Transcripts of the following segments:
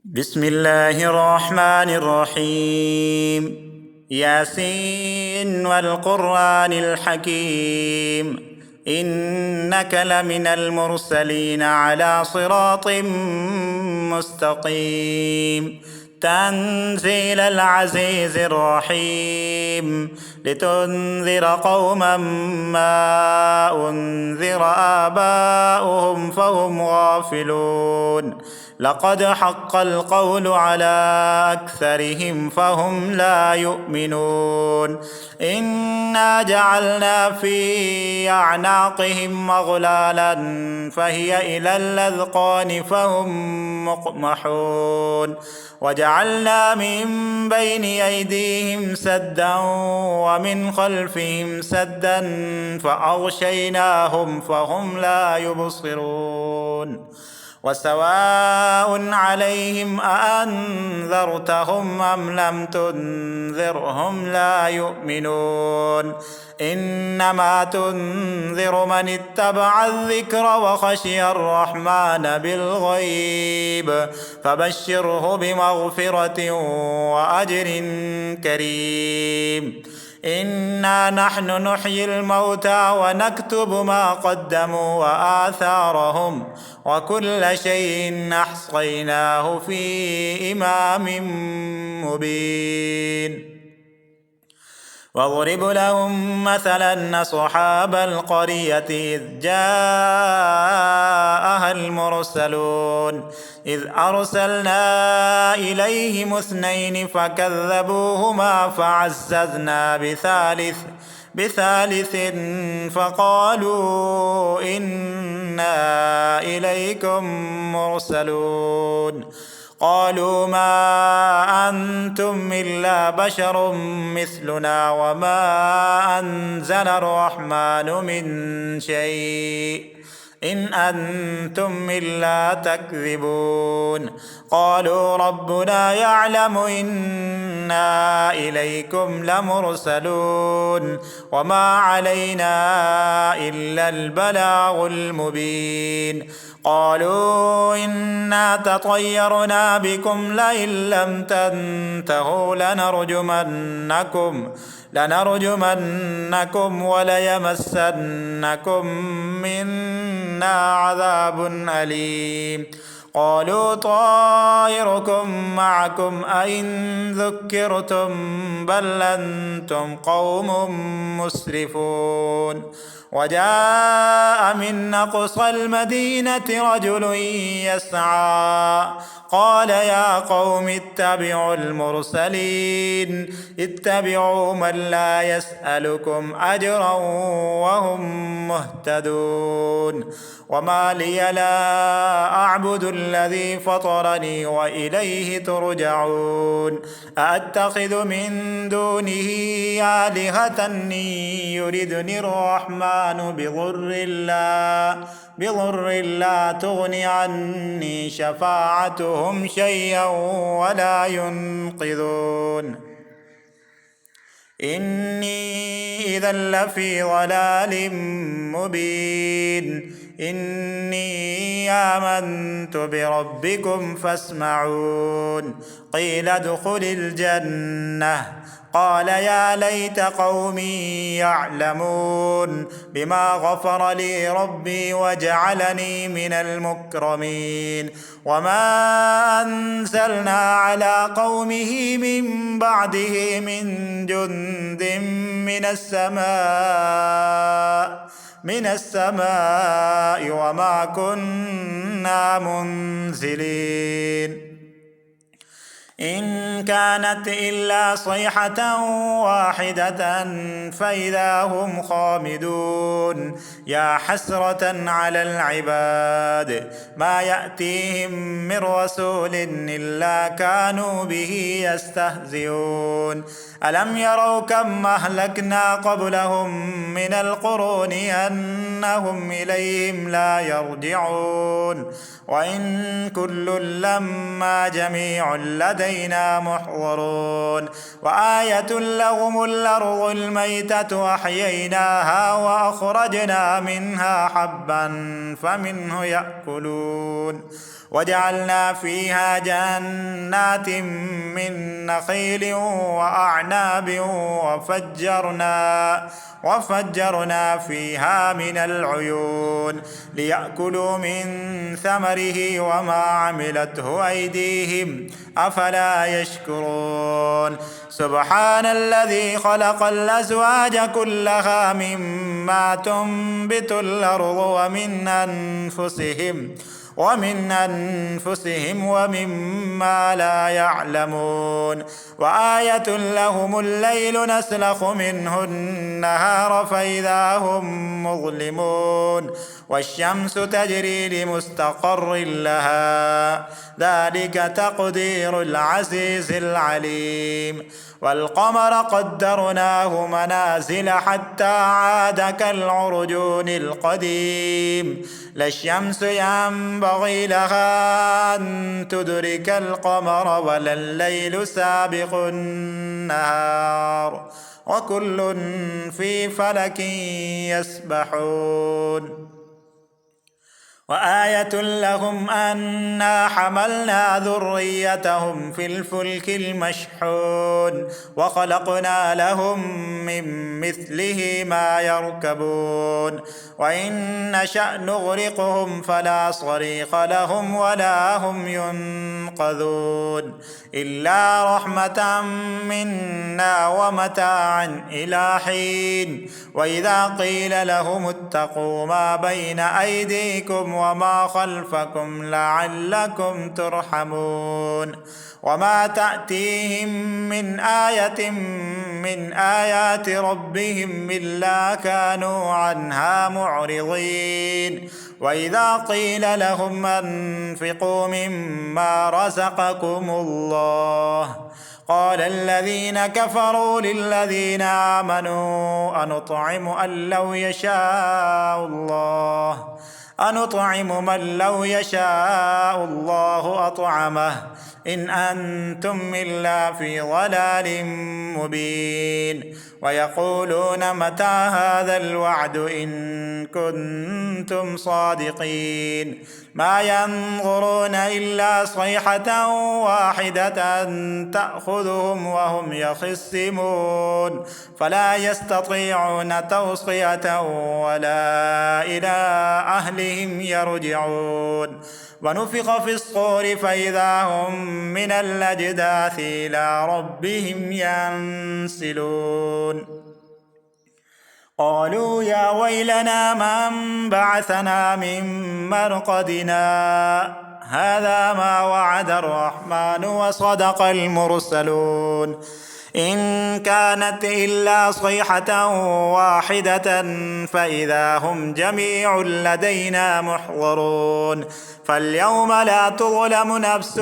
بسم الله الرحمن الرحيم. ياسين والقرآن الحكيم، إنك لمن المرسلين على صراط مستقيم. تنزيل العزيز الرحيم، لتنذر قوما ما أنذر آباؤهم فهم غافلون. لقد حق القول على أكثرهم فهم لا يؤمنون. إنا جعلنا في أعناقهم أغلالا فهي إلى الأذقان فهم مقمحون. وجعلنا من بين أيديهم سدا ومن خلفهم سدا فأغشيناهم فهم لا يبصرون. وسواء عليهم أأنذرتهم أم لم تنذرهم لا يؤمنون. إنما تنذر من اتبع الذكر وخشي الرحمن بالغيب، فبشره بمغفرة وأجر كريم. إنا نحن نحيي الموتى ونكتب ما قدموا وآثارهم، وكل شيء أحصيناه في إمام مبين. واضرب لهم مثلا أصحاب القرية إذ جاءها المرسلون إذ أرسلنا إليهم اثنين فكذبوهما فعززنا بثالث فقالوا إنا إليكم مرسلون. قالوا ما أنتم إلا بشر مثلنا وما أنزل الرحمن من شيء إن أنتم إلا تكذبون. قالوا ربنا يعلم إنا إليكم لمرسلون وما علينا إلا البلاغ المبين. قالوا إنا تطيرنا بكم لئن لم تنتهوا لنرجمنكم وليمسنكم منا عذاب أليم. قالوا طائركم معكم أئن ذكرتم بل أنتم قوم مسرفون. وجاء من أقصى المدينة رجل يسعى قال يا قوم اتبعوا المرسلين اتبعوا من لا يسألكم أجرا وهم مهتدون. وما لي لا أعبد الذي فطرني وإليه ترجعون. أأتخذ من دونه آلهة يردني الرحمن بضر لا تغن عني شفاعتهم شيئا ولا ينقذون. إني إذا لفي ضلال مبين. إني آمنت بربكم فاسمعون. قيل ادخل الجنة قال يا ليت قومي يعلمون بما غفر لي ربي وجعلني من المكرمين. وما أنزلنا على قومه من بعده من جند من السماء وما كنا منزلين. إن كانت إلا صيحة واحدة فإذا هم خامدون. يا حسرة على العباد ما يأتيهم من رسول إلا كانوا به يستهزئون. ألم يروا كم أهلكنا قبلهم من القرون أنهم إليهم لا يرجعون. وإن كل لما جميع لدينا محضرون. وآية لهم الأرض الميتة أحييناها وأخرجنا منها حبا فمنه يأكلون وجعلنا فيها جنات من نخيل وأعناب وفجرنا فيها من العيون ليأكلوا من ثمره وما عملته أيديهم أفلا يشكرون سبحان الذي خلق الأزواج كلها مما تنبت الأرض ومن أنفسهم ومما لا يعلمون وآية لهم الليل نسلخ منه النهار فإذا هم مظلمون والشمس تجري لمستقر لها ذلك تقدير العزيز العليم والقمر قدرناه منازل حتى عاد كالعرجون القديم لا الشمس ينبغي لها أن تدرك القمر ولا الليل سابق النهار وكل في فلك يسبحون وآية لهم أنا حملنا ذريتهم في الفلك المشحون وخلقنا لهم من مثله ما يركبون وإن نشأ نغرقهم فلا صريخ لهم ولا هم ينقذون إلا رحمة منا ومتاعا إلى حين وإذا قيل لهم اتقوا ما بين أيديكم وما خلفكم لعلكم ترحمون وما تأتيهم من آية من آيات ربهم إلا كانوا عنها معرضين وإذا قيل لهم أنفقوا مما رزقكم الله قال الذين كفروا للذين آمنوا أنطعم من لو يشاء الله أطعمه إن أنتم إلا في ضلال مبين ويقولون متى هذا الوعد إن كنتم صادقين ما ينظرون إلا صيحة واحدة تأخذهم وهم يخصمون فلا يستطيعون توصية ولا إلى أهلهم يرجعون ونفخ في الصور فإذا هم من الأجداث إلى ربهم ينسلون قالوا يا ويلنا من بعثنا من مرقدنا هذا ما وعد الرحمن وصدق المرسلون إن كانت إلا صيحة واحدة فإذا هم جميع لدينا محضرون فاليوم لا تظلم نفس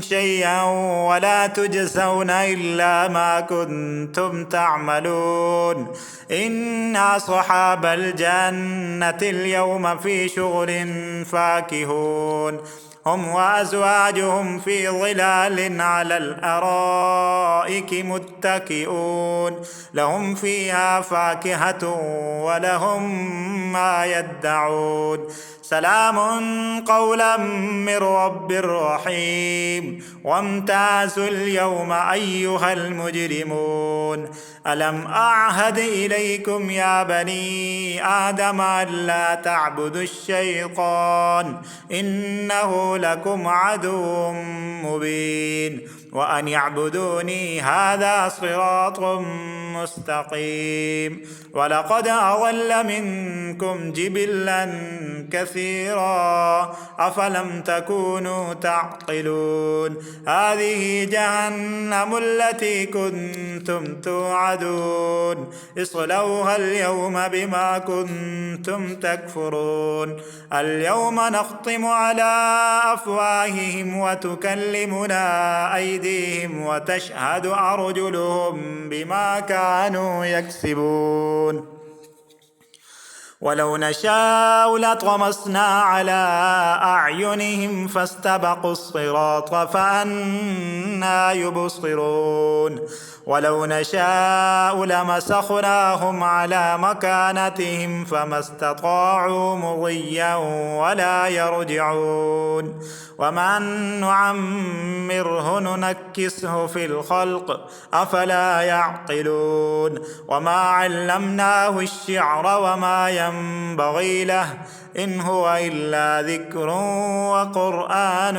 شيئا ولا تجزون إلا ما كنتم تعملون إنا أصحاب الجنة اليوم في شغل فاكهون هم وأزواجهم في ظلال على الأرائك متكئون لهم فيها فاكهة ولهم ما يدعون سلام قولا من رب رحيم وامتازوا اليوم أيها المجرمون ألم أعهد إليكم يا بني آدم ألا تعبدوا الشيطان إنه لكم عدو مبين وأن يعبدوني هذا صراط مستقيم ولقد أضل منكم جبلا كثيرا أفلم تكونوا تعقلون هذه جهنم التي كنتم توعدون اصلوها اليوم بما كنتم تكفرون اليوم نختم على أفواههم وتكلمنا أيديهم وتشهد أرجلهم بما كانوا يكسبون ولو نشاء لطمسنا على أعينهم فاستبقوا الصراط فأنى يبصرون ولو نشاء لمسخناهم على مكانتهم فما استطاعوا مضيا ولا يرجعون ومن نعمره ننكسه في الخلق أفلا يعقلون وما علمناه الشعر وما ينبغي له إن هو إلا ذكر وقرآن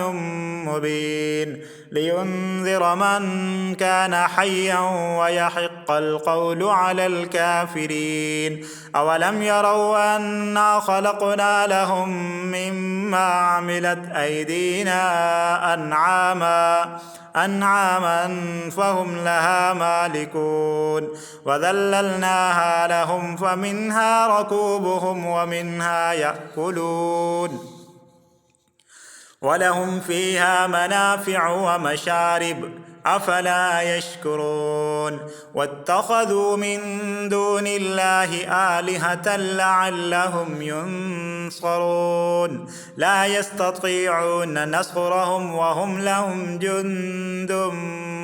مبين لينذر من كان حيا ويحق القول على الكافرين أولم يروا أنا خلقنا لهم مما عملت أيدينا أنعاما فهم لها مالكون وذللناها لهم فمنها ركوبهم ومنها يأكلون ولهم فيها منافع ومشارب أفلا يشكرون واتخذوا من دون الله آلهة لعلهم ينصرون لا يستطيعون نصرهم وهم لهم جند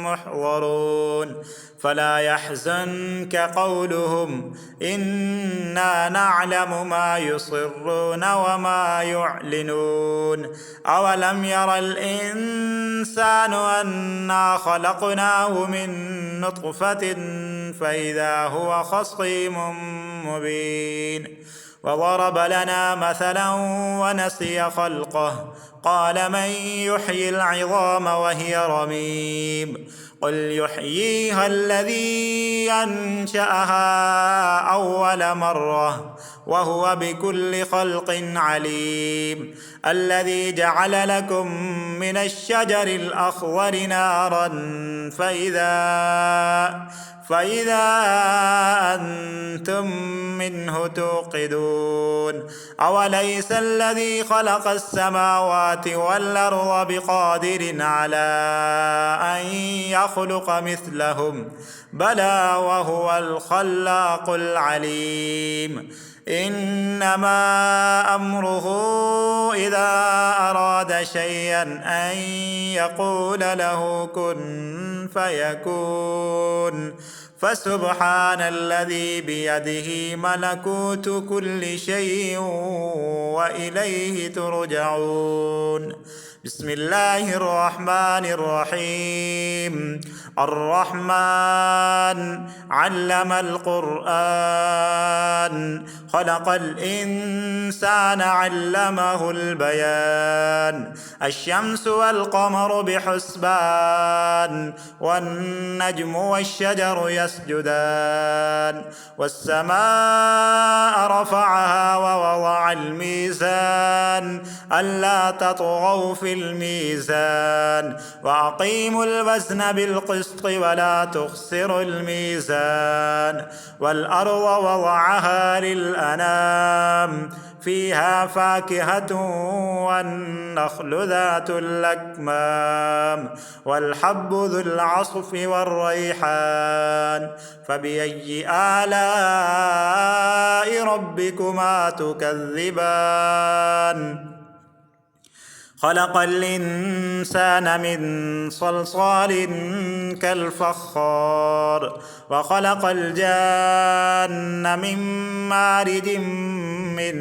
محضرون فلا يحزنك قولهم إنا نعلم ما يصرون وما يعلنون أولم ير الإنسان أنا خلقناه من نطفة فإذا هو خصيم مبين وضرب لنا مثلا ونسي خلقه قال من يحيي العظام وهي رميم قل يحييها الذي أنشأها أول مرة وهو بكل خلق عليم الذي جعل لكم من الشجر الأخضر نارا فإذا أنتم منه توقدون أوليس الذي خلق السماوات والأرض بقادر على أن يخلق مثلهم بلى وهو الخلاق العليم إنما أمره إذا أراد شيئا أن يقول له كن فيكون فسبحان الذي بيده ملكوت كل شيء وإليه ترجعون بسم الله الرحمن الرحيم الرحمن علم القرآن خلق الإنسان علمه البيان الشمس والقمر بحسبان والنجم والشجر يسجدان والسماء رفعها ووضع الميزان ألا تطغوا في الميزان وأقيموا الوزن بالقسط ولا تخسروا الميزان والأرض وضعها للأنام فيها فاكهة والنخل ذات الأكمام والحب ذو العصف والريحان فبأي آلاء ربكما تكذبان خلق الإنسان من صلصال كالفخار وخلق الجان من مارد من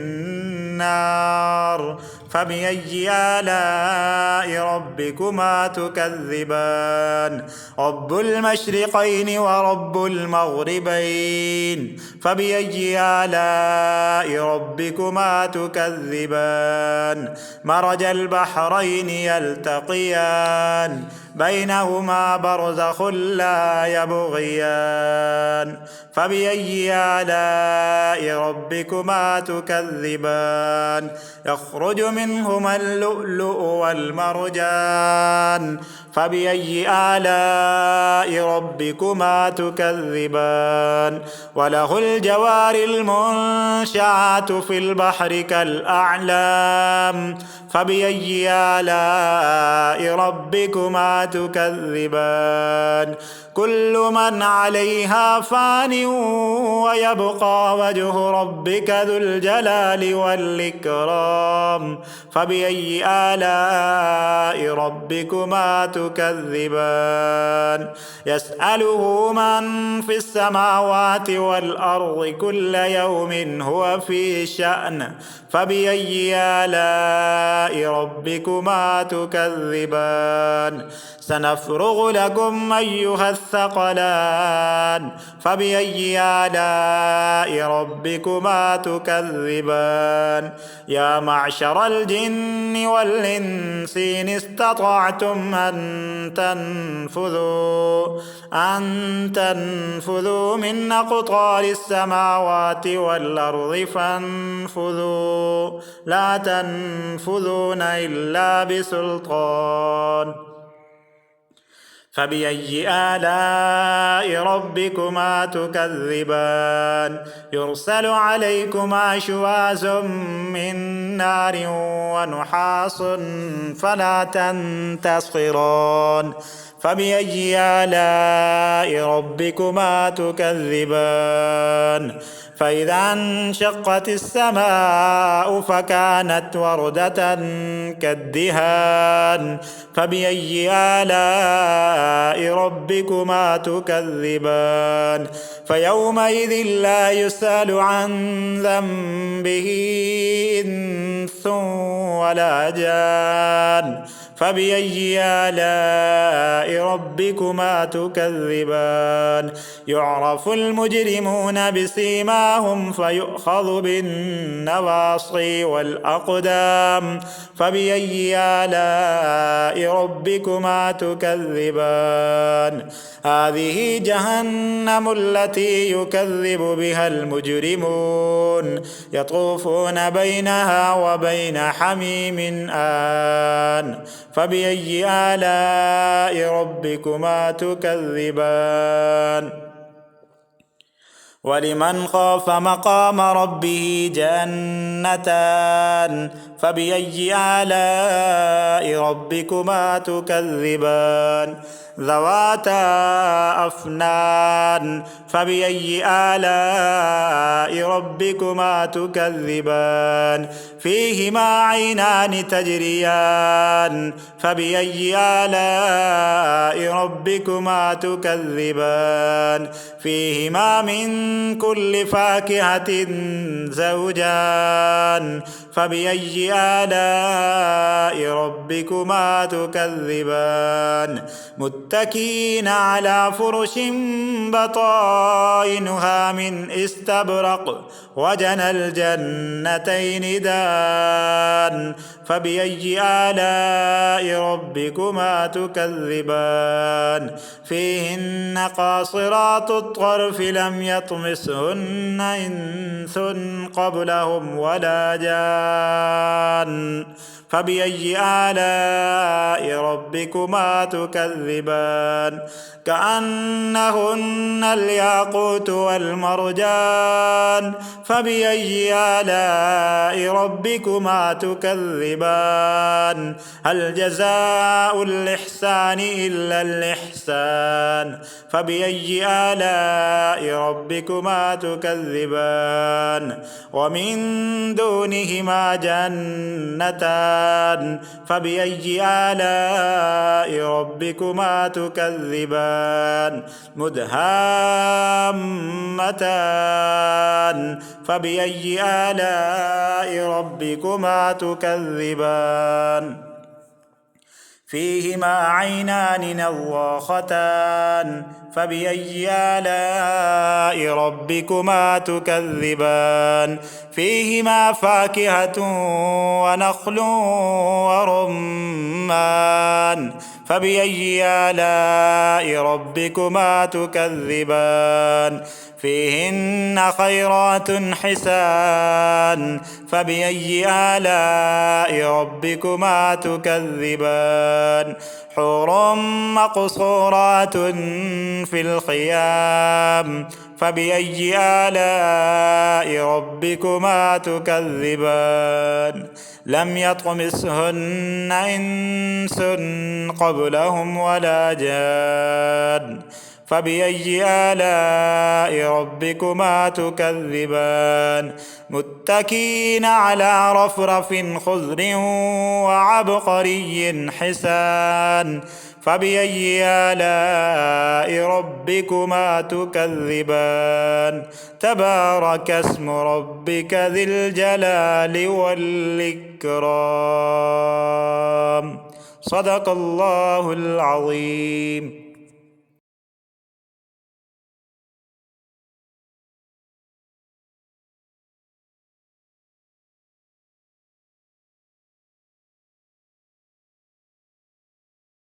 نار فبأي آلاء ربكما تكذبان رب المشرقين ورب المغربين فبأي آلاء ربكما تكذبان مرج البحرين يلتقيان بينهما برزخ لا يبغيان فبأي آلاء ربكما تكذبان يخرج منهما اللؤلؤ والمرجان فبأي آلاء ربكما تكذبان وله الجوار المنشآت في البحر كالأعلام فبأي آلاء ربكما تكذبان كل من عليها فان ويبقى وجه ربك ذو الجلال والإكرام فبأي آلاء ربكما تكذبان يسأله من في السماوات والأرض كل يوم هو في شأن فبأي آلاء ربكما تكذبان سنفرغ لكم أيها الثقلان فبأي آلاء ربكما تكذبان يا معشر الجن والإنس إن استطعتم أن تنفذوا من أقطار السماوات والأرض فانفذوا لا تنفذون إلا بسلطان فبأي آلاء ربكما تكذبان يرسل عليكما شواظ من نار ونحاس فلا تنتصران فبأي آلاء ربكما تكذبان فإذا انشقت السماء فكانت وردة كالدهان فبأي آلاء ربكما تكذبان فيومئذ لا يسأل عن ذنبه إنس ولا جان فبأي آلاء ربكما تكذبان يعرف المجرمون بسيماهم فيؤخذ بالنواصي والأقدام فبأي آلاء ربكما تكذبان هذه جهنم التي يكذب بها المجرمون يطوفون بينها وبين حميم آن فبأي آلاء ربكما تكذبان ولمن خاف مقام ربه جنتان فبأي آلاء ربكما تكذبان ذواتا أفنان فبأي آلاء ربكما تكذبان فيهما عينان تجريان فبأي آلاء ربكما تكذبان فيهما من كل فاكهة زوجان فبأي آلاء ربكما تكذبان متكئين على فرش بطائنها من استبرق وجنى الجنتين دان فبأي آلاء ربكما تكذبان فيهن قاصرات الطرف لم يطمسهن إنس قبلهم ولا جان فبأي آلاء ربكما تكذبان كأنهن الياقوت والمرجان فبأي آلاء ربكما تكذبان هل جزاء الإحسان إلا الإحسان فبأي آلاء ربكما تكذبان ومن دونهما جنتان فبأي آلاء ربكما تكذبان مدهامتان فبأي آلاء ربكما تكذبان فيهما عينان نضاختان فبأي آلاء ربكما تكذبان فيهما فاكهة ونخل ورمان فبأي آلاء ربكما تكذبان فيهن خيرات حسان فبأي آلاء ربكما تكذبان حور مقصورات في الخيام فبأي آلاء ربكما تكذبان لم يطمثهن إنس قبلهم ولا جان فبأي آلاء ربكما تكذبان متكئين على رفرف خضر وعبقري حسان فبأي آلاء ربكما تكذبان تبارك اسم ربك ذي الجلال والإكرام صدق الله العظيم.